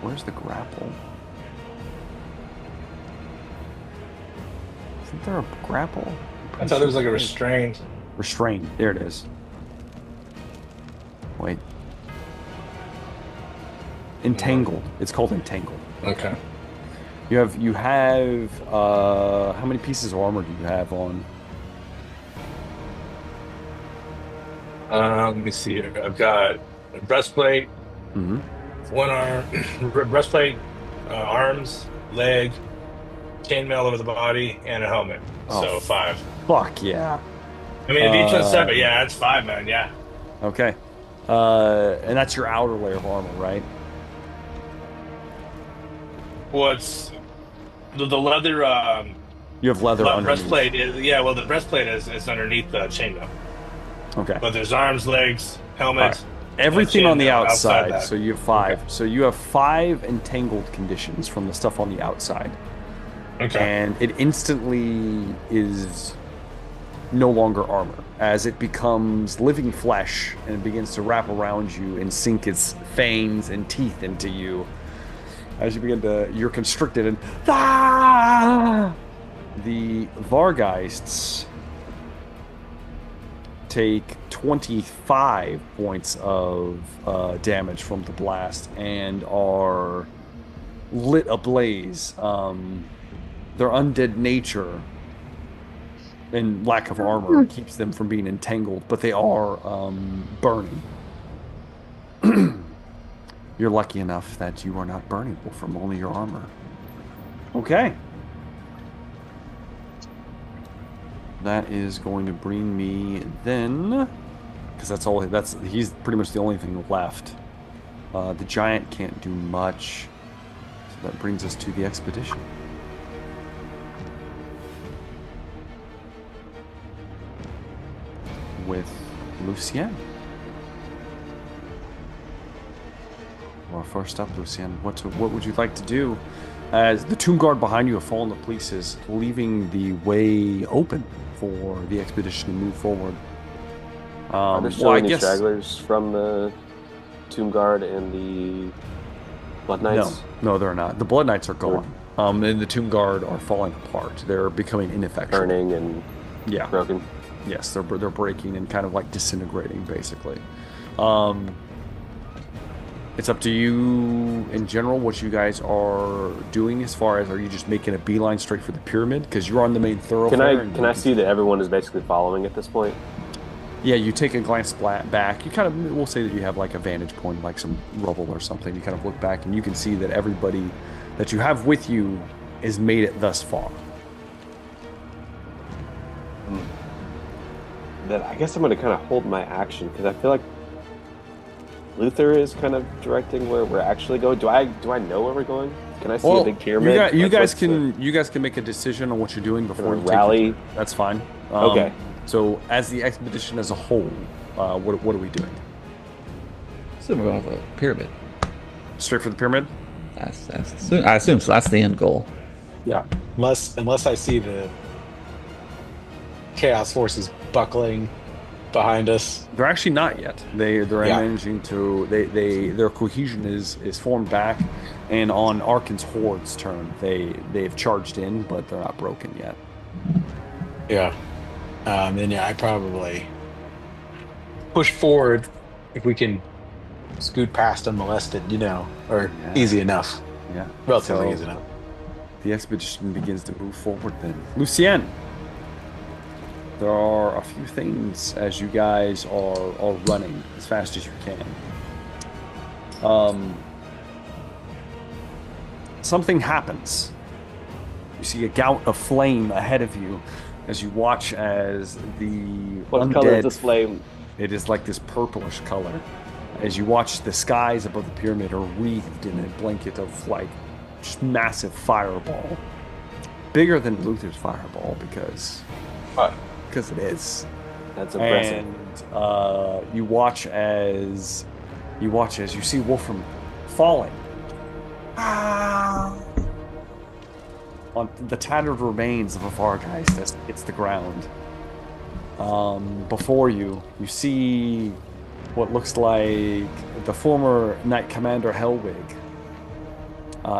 Speaker 2: Where's the grapple? Isn't there a grapple?
Speaker 1: I thought there was like a restraint.
Speaker 2: Restraint. There it is. Wait. Entangled. It's called entangled.
Speaker 1: Okay.
Speaker 2: You have how many pieces of armor do you have on?
Speaker 1: Let me see here. I've got a breastplate, one arm, breastplate, arms, leg, chainmail over the body, and a helmet. So 5.
Speaker 2: Fuck yeah.
Speaker 1: I mean, if each one's separate, yeah, that's 5, man. Yeah.
Speaker 2: Okay. And that's your outer layer of armor, right?
Speaker 1: What's the leather
Speaker 2: You have leather underneath.
Speaker 1: Breastplate is well. The breastplate is underneath the chainmail.
Speaker 2: Okay.
Speaker 1: But there's arms, legs, helmet.
Speaker 2: Everything on the outside.
Speaker 1: that.
Speaker 2: So you have 5.
Speaker 1: Okay.
Speaker 2: So you have 5 entangled conditions from the stuff on the outside.
Speaker 1: Okay.
Speaker 2: And it instantly is no longer armor as it becomes living flesh and it begins to wrap around you and sink its fangs and teeth into you. As you begin to, you're constricted and the Vargeists take 25 points of damage from the blast and are lit ablaze. Their undead nature and lack of armor keeps them from being entangled, but they are burning. You're lucky enough that you are not burnable from only your armor. Okay. That is going to bring me then, because he's pretty much the only thing left. The giant can't do much, so that brings us to the expedition. With Lucien. Well, first up, Lucien, what would you like to do? As the tomb guard behind you have fallen to pieces, leaving the way open for the expedition to move forward.
Speaker 3: Are there still any stragglers from the tomb guard and the blood knights?
Speaker 2: No, they're not. The blood knights are gone. And the tomb guard are falling apart. They're becoming ineffectual.
Speaker 3: Burning and broken.
Speaker 2: Yes, they're breaking and kind of like disintegrating, basically. It's up to you in general what you guys are doing as far as, are you just making a beeline straight for the pyramid? Because you're on the main thoroughfare.
Speaker 3: Can I see that everyone is basically following at this point?
Speaker 2: Yeah, you take a glance back. You kind of, we'll say that you have like a vantage point, like some rubble or something. You kind of look back and you can see that everybody that you have with you has made it thus far.
Speaker 3: Then I guess I'm going to kind of hold my action because I feel like Luther is kind of directing where we're actually going. Do I know where we're going? Can I see a big pyramid?
Speaker 2: You guys can make a decision on what you're doing before you
Speaker 3: rally.
Speaker 2: That's fine.
Speaker 3: Okay.
Speaker 2: So as the expedition as a whole, what are we doing?
Speaker 4: So we're going for the pyramid.
Speaker 2: Straight for the pyramid?
Speaker 4: I assume so. That's the end goal.
Speaker 5: Yeah. Unless I see the chaos forces buckling behind us.
Speaker 2: They're actually not yet. They're managing to their cohesion is formed back, and on Arkan's horde's turn, they've charged in, but they're not broken yet.
Speaker 5: Yeah. And I probably push forward if we can scoot past unmolested, easy enough.
Speaker 2: Yeah.
Speaker 5: Relatively easy enough.
Speaker 2: The expedition begins to move forward then. Lucien, there are a few things as you guys are running as fast as you can. Something happens. You see a gout of flame ahead of you as you watch as the
Speaker 3: What
Speaker 2: undead,
Speaker 3: color is this flame?
Speaker 2: It is like this purplish color. As you watch, the skies above the pyramid are wreathed in a blanket of like just massive fireball. Bigger than Luther's fireball because it is.
Speaker 3: That's impressive.
Speaker 2: And you watch as you see Wolfram falling on the tattered remains of a Vargeist as it hits the ground. Before you see what looks like the former Knight Commander Hellwig,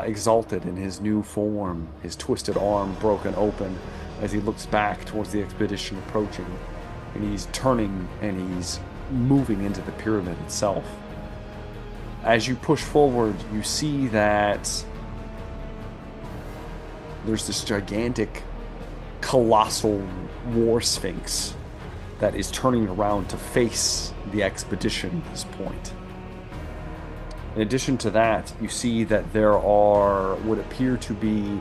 Speaker 2: exalted in his new form, his twisted arm broken open as he looks back towards the expedition approaching, and he's turning and he's moving into the pyramid itself. As you push forward, you see that there's this gigantic, colossal war sphinx that is turning around to face the expedition at this point. In addition to that, you see that there are what appear to be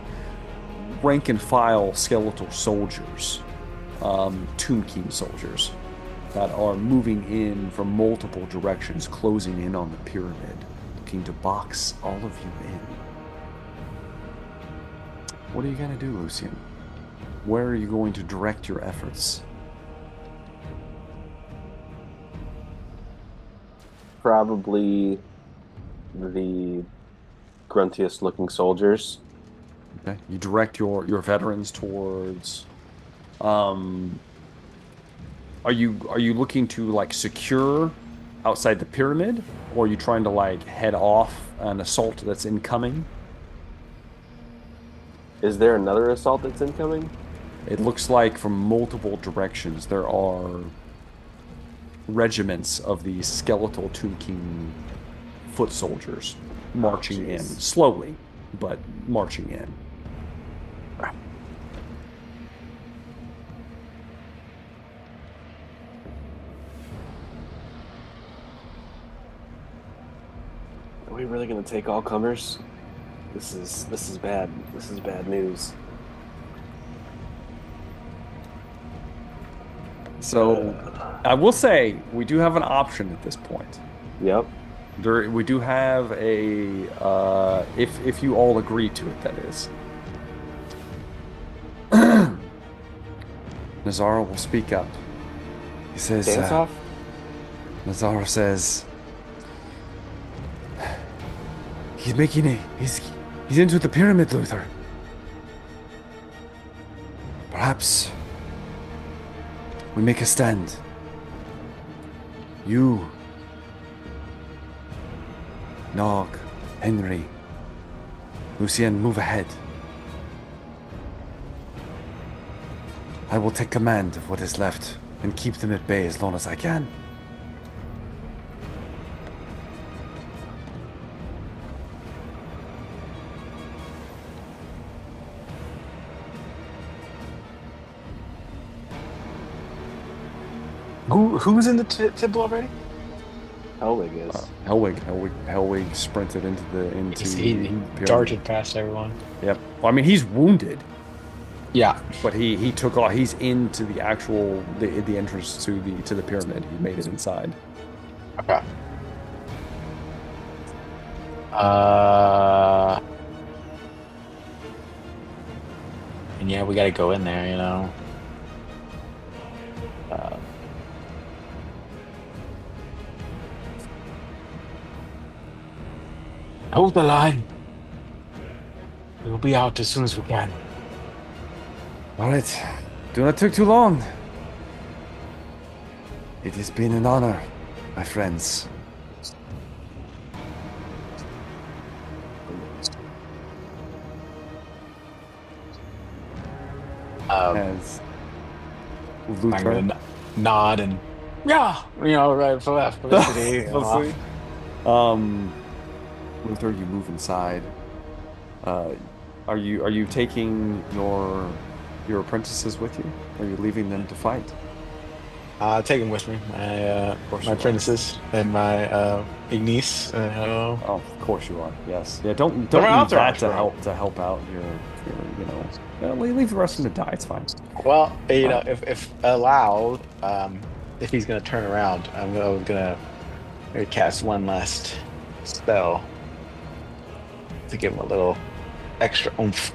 Speaker 2: rank and file skeletal soldiers, Tomb King soldiers, that are moving in from multiple directions, closing in on the pyramid, looking to box all of you in. What are you gonna do, Lucien? where are you going to direct your efforts?
Speaker 3: Probably the gruntiest looking soldiers.
Speaker 2: Okay. You direct your veterans towards are you looking to like secure outside the pyramid, or are you trying to like head off an assault that's incoming?
Speaker 3: Is there another assault that's incoming?
Speaker 2: It looks like from multiple directions there are regiments of these skeletal Tomb King foot soldiers marching in slowly, but marching in.
Speaker 3: Are we really going to take all comers? This is bad. This is bad news.
Speaker 2: So I will say we do have an option at this point.
Speaker 3: Yep.
Speaker 2: We do have a if you all agree to it, that is. Nazaro will speak up. He says,
Speaker 3: Dance off?
Speaker 2: Nazaro says, he's into the pyramid, Luther. Perhaps we make a stand. You, Nog, Henry, Lucien, move ahead. I will take command of what is left and keep them at bay as long as I can.
Speaker 5: Who's in the temple already?
Speaker 3: Helwig is.
Speaker 2: Helwig sprinted into
Speaker 5: He
Speaker 2: the
Speaker 5: darted past everyone.
Speaker 2: Yep. Well, I mean, he's wounded,
Speaker 5: Yeah.
Speaker 2: but he took off. He's into the actual the entrance to the pyramid. He made it inside.
Speaker 5: Okay. And yeah, we got to go in there, you know. Hold the line. We'll be out as soon as we can.
Speaker 2: All right. Do not take too long. It has been an honor, my friends. As
Speaker 5: I'm
Speaker 2: Luther,
Speaker 5: gonna nod and right for left.
Speaker 2: Luther, you move inside. Are you taking your apprentices with you? Are you leaving them to fight?
Speaker 5: Take him with me. My apprentices and my Ignice.
Speaker 2: Oh, of course you are. Yes. Yeah. Don't
Speaker 5: They're
Speaker 2: leave
Speaker 5: out there,
Speaker 2: that
Speaker 5: bro.
Speaker 2: to help out your leave the rest of them to die. It's fine.
Speaker 5: Well, if allowed, if he's gonna turn around, I'm gonna cast one last spell to give him a little extra oomph.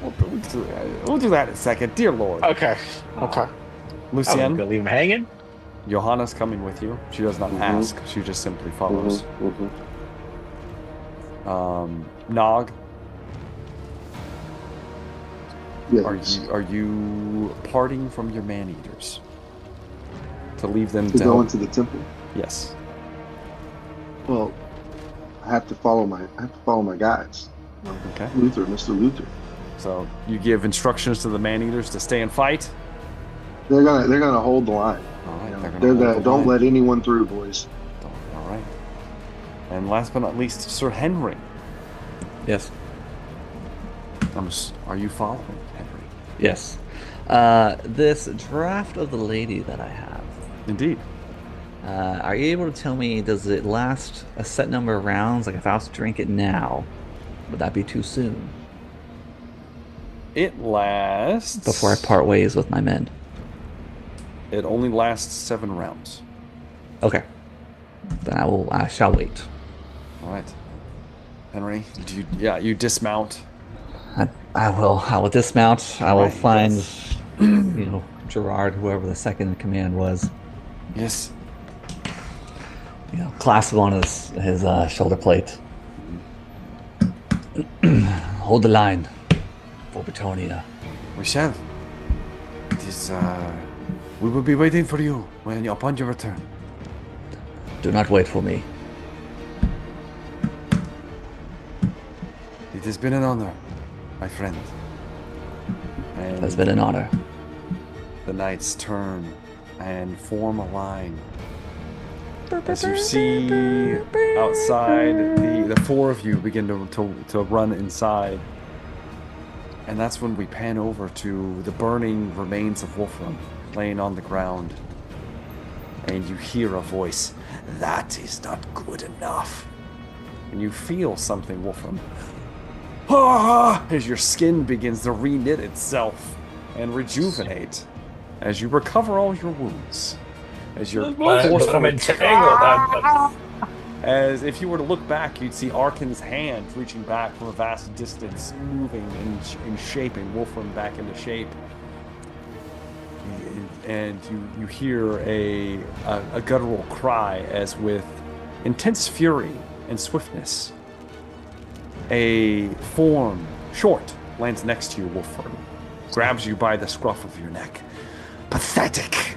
Speaker 2: We'll do that in a second, dear Lord.
Speaker 5: Okay. I'm
Speaker 2: Lucien,
Speaker 5: gonna leave him hanging.
Speaker 2: Johanna's coming with you. She does not ask. She just simply follows. Nog,
Speaker 6: Yes.
Speaker 2: are you parting from your man-eaters to leave them
Speaker 6: To
Speaker 2: to
Speaker 6: go
Speaker 2: help?
Speaker 6: into the temple?
Speaker 2: Yes.
Speaker 6: Well, I have to follow my guides.
Speaker 2: Okay.
Speaker 6: Mr. Luther.
Speaker 2: So you give instructions to the man-eaters to stay and fight.
Speaker 6: They're gonna hold the line.
Speaker 2: All right.
Speaker 6: You know,
Speaker 2: They're
Speaker 6: they're
Speaker 2: gonna hold
Speaker 6: gonna
Speaker 2: the
Speaker 6: don't
Speaker 2: line.
Speaker 6: let anyone through, boys.
Speaker 2: All right. And last but not least, Sir Henry.
Speaker 4: Yes.
Speaker 2: Are you following, Henry?
Speaker 4: Yes. This draft of the lady that I have,
Speaker 2: Indeed.
Speaker 4: are you able to tell me, does it last a set number of rounds? Like, if I was to drink it now, would that be too soon?
Speaker 2: It lasts...
Speaker 4: Before I part ways with my men.
Speaker 2: It only lasts 7 rounds.
Speaker 4: Okay. Then I shall wait.
Speaker 2: All right. Henry, you dismount.
Speaker 4: I will dismount. I will
Speaker 2: Right,
Speaker 4: find,
Speaker 2: yes.
Speaker 4: Gerard, whoever the second in command was.
Speaker 2: Yes.
Speaker 4: Clasp him on his shoulder plate. Hold the line for Bretonia.
Speaker 2: We shall. It is, we will be waiting for you upon your return.
Speaker 4: Do not wait for me.
Speaker 2: It has been an honor, my friend. And
Speaker 4: It has been an honor.
Speaker 2: the knights turn and form a line. As you see outside, the four of you begin to run inside. And that's when we pan over to the burning remains of Wolfram laying on the ground. And you hear a voice, "That is not good enough." And you feel something, Wolfram. As your skin begins to reknit itself and rejuvenate. As you recover all your wounds. As your
Speaker 1: I'm entangled.
Speaker 2: As if you were to look back, you'd see Arkin's hand reaching back from a vast distance, moving and shaping Wolfram back into shape. And you hear a guttural cry as with intense fury and swiftness, a form, short, lands next to you, Wolfram, grabs you by the scruff of your neck. Pathetic!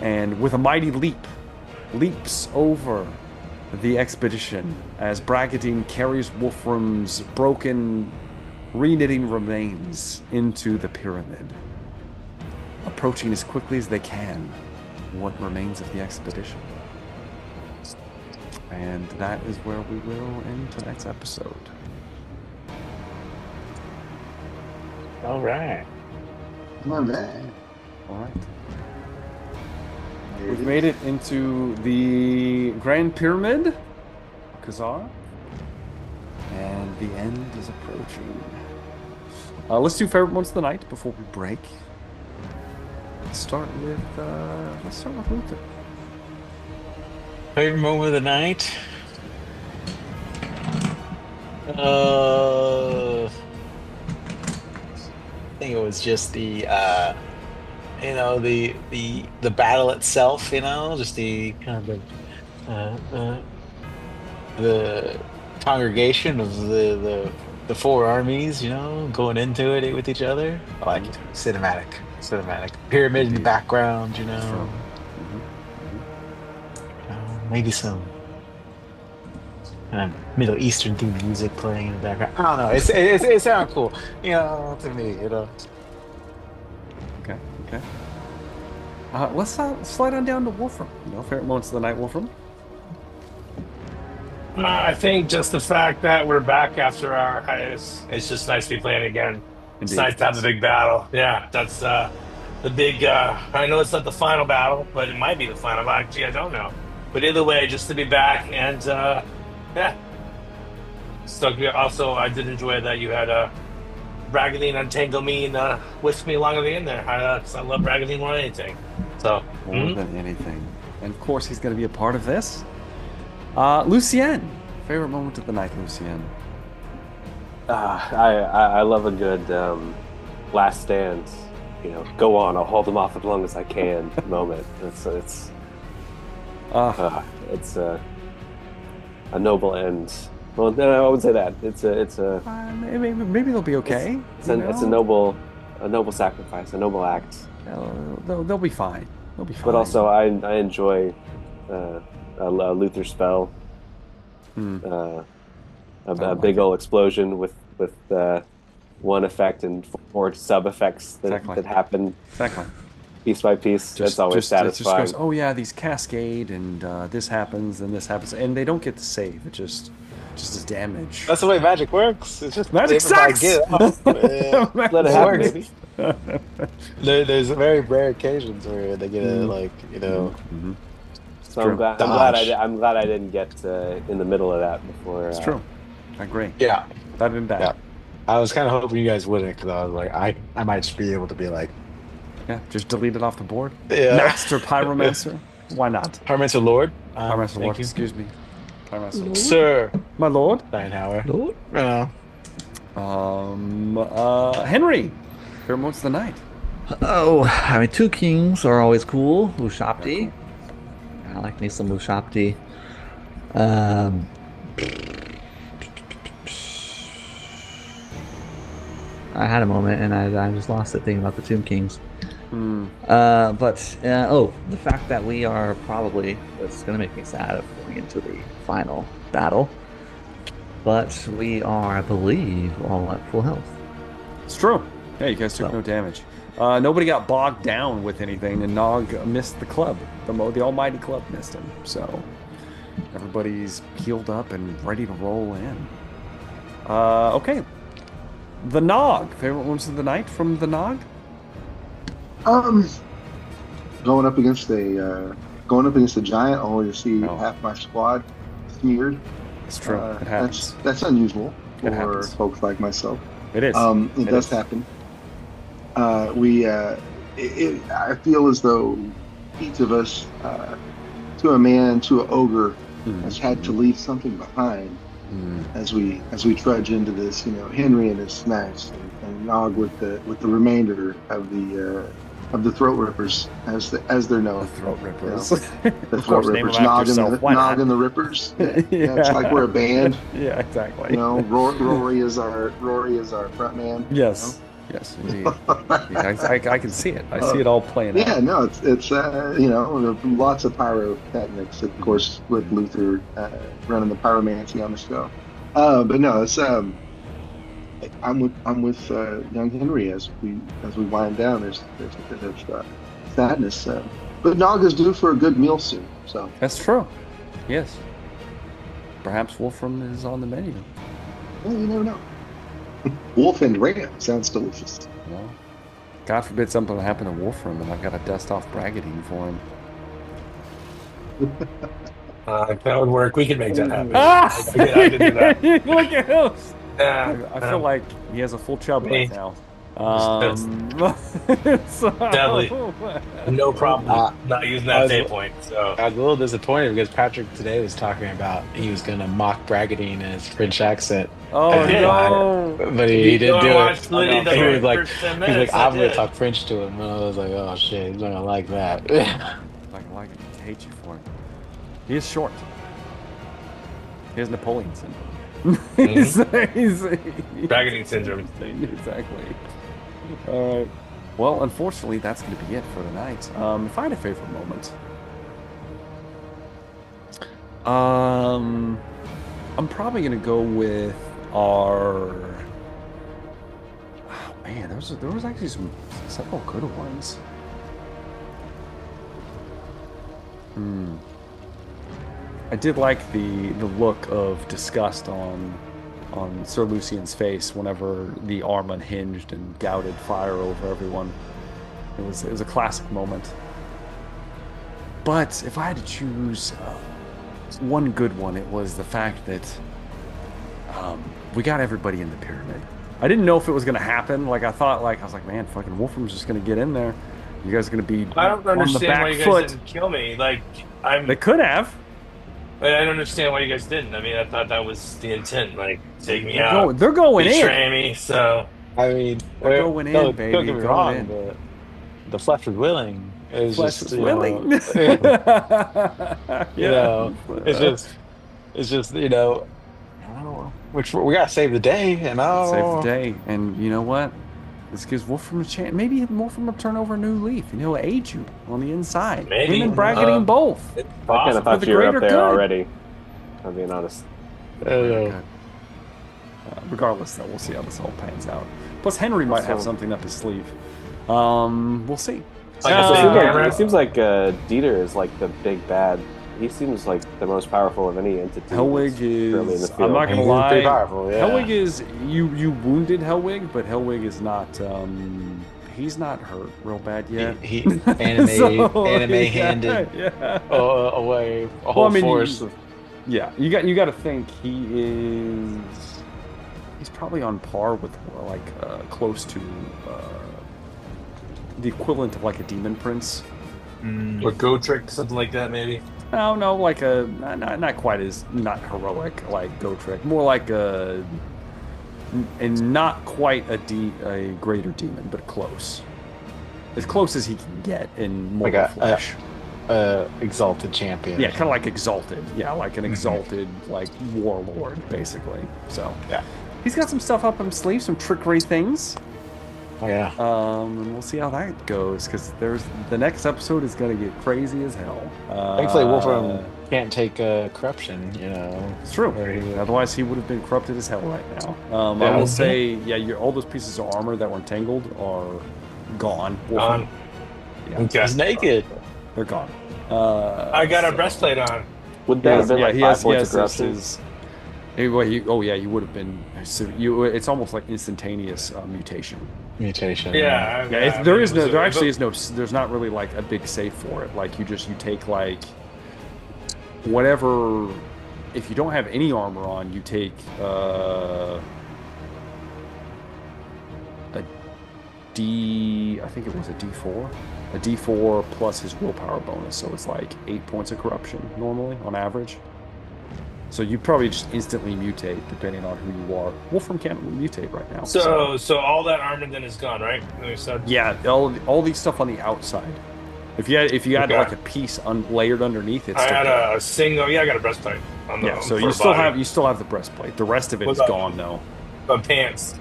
Speaker 2: And with a mighty leap, leaps over the expedition as Bragadine carries Wolfram's broken, reknitting remains into the pyramid, approaching as quickly as they can what remains of the expedition. And that is where we will end tonight's episode.
Speaker 7: All right.
Speaker 6: All right.
Speaker 2: All right. We've made it into the Grand Pyramid, Khazar, and the end is approaching. Let's do favorite moments of the night before we break. Let's start with Luther.
Speaker 7: Favorite moment of the night? I think it was just the battle itself. Just the kind of the congregation of the four armies. Going into it with each other. I like it. Cinematic. Pyramid in the background. Maybe some Middle Eastern themed music playing in the background. I don't know. It sounds cool, to me.
Speaker 2: Okay. Let's slide on down to Wolfram. Favorite moments of the night, Wolfram.
Speaker 1: I think just the fact that we're back after our hiatus, it's just nice to be playing again. It's nice to have the big battle. Yeah, that's the big. I know it's not the final battle, but it might be the final. Actually, I don't know. But either way, just to be back and yeah. So also, I did enjoy that you had Bragadine untangle me and whisk me along at the end there. Cause I love Bragadine more than anything. So
Speaker 2: more than anything, and of course he's going to be a part of this. Lucien, favorite moment of the night, Lucien.
Speaker 3: I love a good last stand. Go on. I'll hold them off as long as I can. Moment. It's a noble end. Well, no, I wouldn't say that. It's a
Speaker 2: maybe they'll be okay.
Speaker 3: It's a noble sacrifice, a noble act.
Speaker 2: They'll be fine. They'll be fine.
Speaker 3: But also, I enjoy a Luther spell, a big old explosion with one effect and four sub effects that happen.
Speaker 2: Exactly.
Speaker 3: Piece by piece. That's always satisfying.
Speaker 2: It just goes, oh yeah, these cascade and this happens and this happens, and they don't get to save. It just as damage.
Speaker 7: That's the way magic works. It's just
Speaker 2: magic sucks.
Speaker 3: Let it happen, baby.
Speaker 7: There's very rare occasions where they get
Speaker 3: So I'm glad I didn't get in the middle of that before.
Speaker 2: It's true. I agree.
Speaker 7: Yeah,
Speaker 2: that'd have been bad.
Speaker 7: Yeah. I was kind of hoping you guys wouldn't, because I was like, I might just be able to be like,
Speaker 2: yeah, just delete it off the board.
Speaker 7: Yeah.
Speaker 2: Master Pyromancer. Why not?
Speaker 7: Pyromancer Lord.
Speaker 2: Pyromancer Lord. Excuse me. Pyromancer Lord.
Speaker 7: Sir.
Speaker 2: My lord.
Speaker 7: Steinhauer.
Speaker 4: Lord.
Speaker 2: Henry, favorite moments of the night.
Speaker 4: Oh, I mean, two kings are always cool. Ushapti.
Speaker 2: Yeah, cool.
Speaker 4: I like me some Ushapti. Um, I had a moment and I just lost it thinking about the Tomb Kings. The fact that we are probably, it's going to make me sad of going into the final battle. But we are, I believe, all at full health.
Speaker 2: It's true. Yeah, you guys took no damage. Nobody got bogged down with anything, and Nog missed the club. The almighty club missed him. So everybody's healed up and ready to roll in. Okay. The Nog. Favorite moments of the night from the Nog?
Speaker 6: Going up against a giant, only to see half my squad smeared.
Speaker 2: It's true. It happens.
Speaker 6: That's unusual
Speaker 2: It
Speaker 6: for
Speaker 2: happens.
Speaker 6: folks like myself.
Speaker 2: It is.
Speaker 6: It does happen. I feel as though each of us, to a man, to an ogre, has had to leave something behind as we trudge into this. Henry and his snacks, and Nog with the remainder of the throat rippers, as they're known.
Speaker 2: The throat rippers.
Speaker 6: The throat rippers. Nog and the Rippers. Yeah, it's like we're a band.
Speaker 2: Yeah, exactly.
Speaker 6: Rory is our front man.
Speaker 2: Yes. Yes, indeed. I can see it. I see it all playing out.
Speaker 6: Yeah, no, it's lots of pyrotechnics, of course, with Luther running the pyromancy on the show. But no, it's I'm with young Henry as we wind down. There's a bit of sadness, but Nog is due for a good meal soon. So
Speaker 2: that's true. Yes. Perhaps Wolfram is on the menu.
Speaker 6: Well, you never know. Wolf and ram sounds delicious.
Speaker 2: Well, God forbid something will happen to Wolfram and I've got to dust off braggadine for him.
Speaker 1: That would work. We could make that happen.
Speaker 2: I could do that. Look at him. I feel like he has a full chub right now.
Speaker 1: Definitely no problem not using that save point. So
Speaker 7: I was a little disappointed because Patrick today was talking about he was going to mock braggadine in his French accent.
Speaker 2: Oh no!
Speaker 7: But he didn't do it. He was like, I'm going to talk French to him, and I was like, oh shit, he's not going to like that.
Speaker 2: like it. I hate you for it. He is short. He has Napoleon syndrome. He's
Speaker 1: braggadine syndrome.
Speaker 2: Exactly. All right. Well, unfortunately, that's going to be it for tonight. If I had a favorite moment, I'm probably going to go with our. Oh man, there was actually several good ones. I did like the look of disgust on Sir Lucian's face whenever the arm unhinged and gouted fire over everyone. It was a classic moment. But if I had to choose one good one, it was the fact that we got everybody in the pyramid. I didn't know if it was going to happen. I was like, man, fucking Wolfram's just going to get in there. You guys are going to be
Speaker 1: I don't
Speaker 2: on the
Speaker 1: understand
Speaker 2: back
Speaker 1: why you
Speaker 2: foot.
Speaker 1: guys didn't kill me.
Speaker 2: They could have.
Speaker 1: I don't understand why you guys didn't. I mean, I thought that was the intent. Take me out.
Speaker 2: They're going in.
Speaker 1: Betray me. So
Speaker 7: I mean,
Speaker 2: they're going in, baby.
Speaker 7: Don't get me wrong. The flesh was willing. It was
Speaker 2: flesh
Speaker 7: just
Speaker 2: was willing.
Speaker 7: It's just I don't know. Which we gotta save the day,
Speaker 2: Save the day, and you know what? This gives Wolfram a chance. Maybe Wolfram will turn over a new leaf, and he'll aid you on the inside.
Speaker 1: Maybe.
Speaker 2: Him and braggadine both.
Speaker 3: I kind of thought you were up there already. I'm being honest.
Speaker 2: Regardless, though, we'll see how this all pans out. Plus, Henry might have something up his sleeve. We'll see.
Speaker 3: It seems like Dieter is like the big bad. He seems like the most powerful of any entity.
Speaker 2: Hellwig is. I'm not gonna lie.
Speaker 7: Pretty powerful, yeah.
Speaker 2: Hellwig is. You wounded Hellwig, but Hellwig is not. He's not hurt real bad yet.
Speaker 7: He anime-handed away a whole force.
Speaker 2: Yeah, you got to think he's probably on par with close to the equivalent of a demon prince.
Speaker 1: Or Go Trick, something like that, maybe.
Speaker 2: No, not quite as not heroic like Go Trick. More like a and not quite a greater demon, but close. As close as he can get in more
Speaker 5: Like
Speaker 2: flesh.
Speaker 5: Exalted champion.
Speaker 2: Yeah, kind of like exalted. Yeah, like an exalted like warlord, basically. So
Speaker 5: Yeah.
Speaker 2: he's got some stuff up his sleeve, some trickery things.
Speaker 5: Oh yeah.
Speaker 2: And we'll see how that goes, because the next episode is gonna get crazy as hell.
Speaker 5: Thankfully, Wolfram can't take corruption. You know,
Speaker 2: It's true.
Speaker 5: Or he would-
Speaker 2: Otherwise, he would have been corrupted as hell right now. I
Speaker 5: Yeah.
Speaker 2: will say, yeah, all those pieces of armor that were entangled are gone.
Speaker 1: Gone.
Speaker 2: Yeah,
Speaker 1: Okay.
Speaker 7: He's naked.
Speaker 2: they're gone.
Speaker 1: I got a breastplate on.
Speaker 3: Would that have been like 5 points of corruption?
Speaker 2: Anyway, you would have been. It's almost like instantaneous mutation.
Speaker 5: mutation.
Speaker 1: Yeah.
Speaker 2: Yeah, there actually is no. There's not really like a big save for it. Like you take like whatever. If you don't have any armor on, you take a D. I think it was a D4. A D4 plus his willpower bonus, so it's like 8 points of corruption normally on average. So you probably just instantly mutate depending on who you are. Wolfram can't mutate right now.
Speaker 1: So all that armor then is gone, right? You said?
Speaker 2: Yeah, all these stuff on the outside. If you had like a piece layered underneath it,
Speaker 1: I had a single. Yeah, I got a breastplate on the.
Speaker 2: yeah. So
Speaker 1: for
Speaker 2: you
Speaker 1: a
Speaker 2: still
Speaker 1: body.
Speaker 2: have the breastplate. The rest of it is gone though.
Speaker 1: But pants.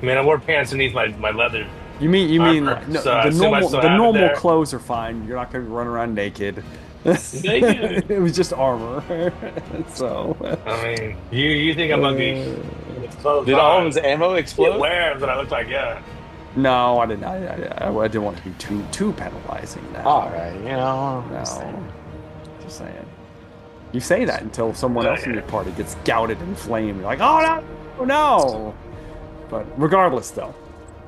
Speaker 1: I mean, I wore pants underneath my leather.
Speaker 2: You mean
Speaker 1: armor,
Speaker 2: like, no,
Speaker 1: so I assume I still
Speaker 2: the
Speaker 1: have it
Speaker 2: normal
Speaker 1: there.
Speaker 2: clothes are fine. You're not going to run around naked.
Speaker 1: Naked?
Speaker 2: It was just armor. So
Speaker 1: I mean, you think I'm ugly? with clothes
Speaker 7: Did all
Speaker 1: on.
Speaker 7: of his ammo explode?
Speaker 1: Where that I look like? Yeah.
Speaker 2: no, I didn't. I didn't want to be too penalizing. Now.
Speaker 5: All right. You know.
Speaker 2: No, just saying. You say that until someone else in your party gets gouted and flamed. You're like, oh no, oh no. But regardless, though,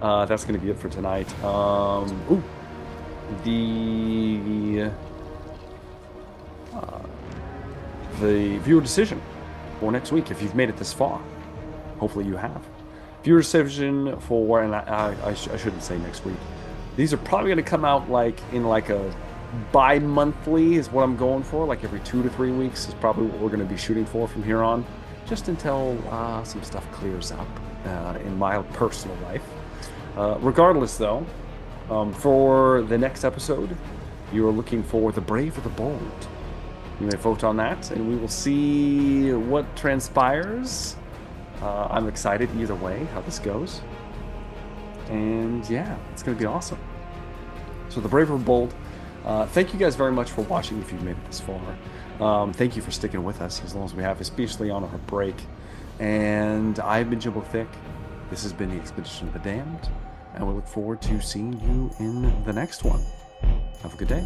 Speaker 2: that's going to be it for tonight. The viewer decision for next week, if you've made it this far. Hopefully you have. Viewer decision for, and I shouldn't say next week. These are probably going to come out like in like a bi-monthly is what I'm going for. Like every 2 to 3 weeks is probably what we're going to be shooting for from here on. Just until some stuff clears up in my personal life. Regardless, though, for the next episode, you are looking for the brave or the bold. You may vote on that, and we will see what transpires. I'm excited either way how this goes. And yeah, it's going to be awesome. So the brave or bold. Thank you guys very much for watching if you've made it this far. Thank you for sticking with us as long as we have, especially on our break. And I've been Jimbo Thick. This has been the Expedition of the Damned. And we look forward to seeing you in the next one. Have a good day.